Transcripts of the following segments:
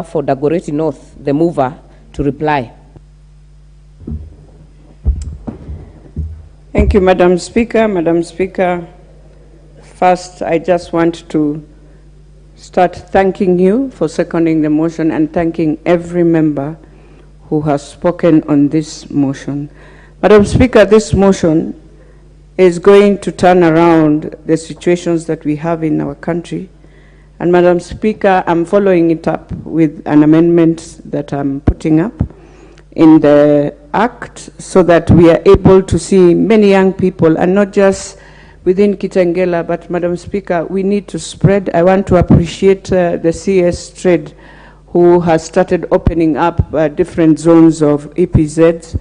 for Dagoretti North, the mover, to reply. Thank you, Madam Speaker. Madam Speaker, first, I just want to start thanking you for seconding the motion and thanking every member who has spoken on this motion. Madam Speaker, this motion is going to turn around the situations that we have in our country. And Madam Speaker, I'm following it up with an amendment that I'm putting up in the Act so that we are able to see many young people, and not just within Kitengela, but Madam Speaker, we need to spread. I want to appreciate the CS Trade, who has started opening up different zones of EPZs,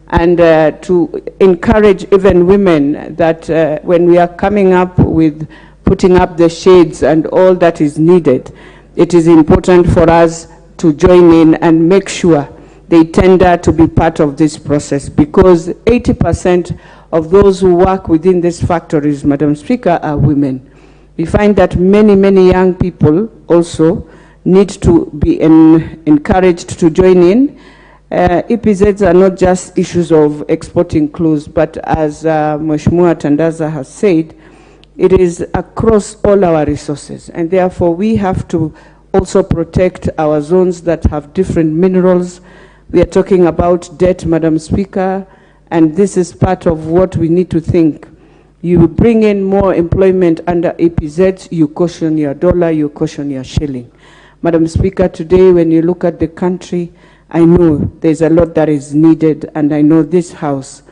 and to encourage even women that when we are coming up with putting up the shades and all that is needed, it is important for us to join in and make sure they tender to be part of this process, because 80% of those who work within these factories, Madam Speaker, are women. We find that many, many young people also need to be encouraged to join in. EPZs are not just issues of exporting clothes, but as Mheshimiwa Tandaza has said, it is across all our resources, and therefore we have to also protect our zones that have different minerals. We are talking about debt, Madam Speaker, and this is part of what we need to think. You bring in more employment under EPZs, you caution your dollar, you caution your shilling. Madam Speaker, today when you look at the country, I know there's a lot that is needed, and I know this house,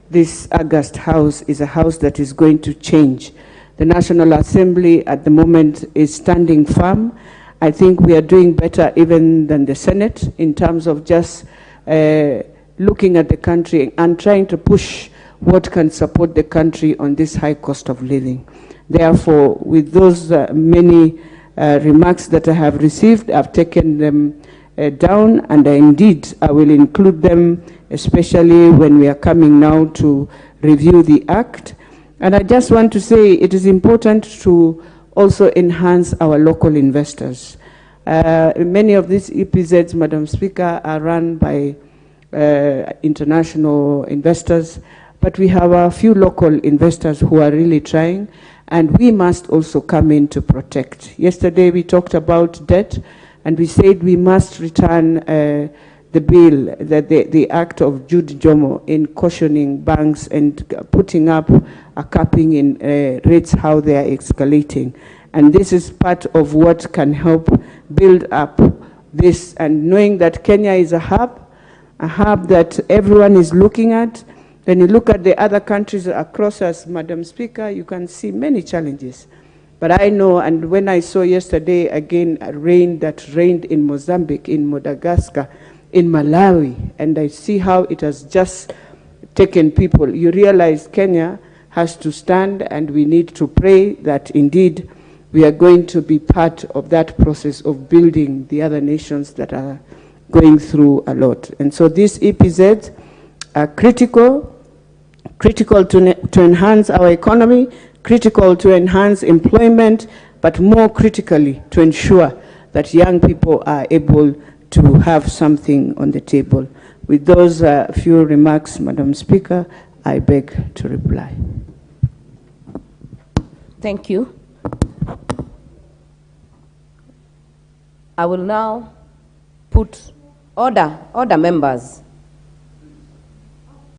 this August House, is a house that is going to change. The National Assembly at the moment is standing firm. I think we are doing better even than the Senate in terms of just looking at the country and trying to push what can support the country on this high cost of living. Therefore, with those many remarks that I have received, I've taken them down, and indeed I will include them, especially when we are coming now to review the Act. And I just want to say it is important to also enhance our local investors. Many of these EPZs, Madam Speaker, are run by international investors, but we have a few local investors who are really trying, and we must also come in to protect. Yesterday we talked about debt, and we said we must return the bill, the Act of Jude Jomo, in cautioning banks and putting up a capping in rates, how they are escalating. And this is part of what can help build up this, and knowing that Kenya is a hub that everyone is looking at. When you look at the other countries across us, Madam Speaker, you can see many challenges. But I know, and when I saw yesterday again a rain that rained in Mozambique, in Madagascar, in Malawi, and I see how it has just taken people, you realize Kenya has to stand, and we need to pray that indeed we are going to be part of that process of building the other nations that are going through a lot. And so these EPZs are critical to enhance our economy, critical to enhance employment, but more critically to ensure that young people are able to have something on the table. With those few remarks, Madam Speaker, I beg to reply. Thank you. I will now put order members.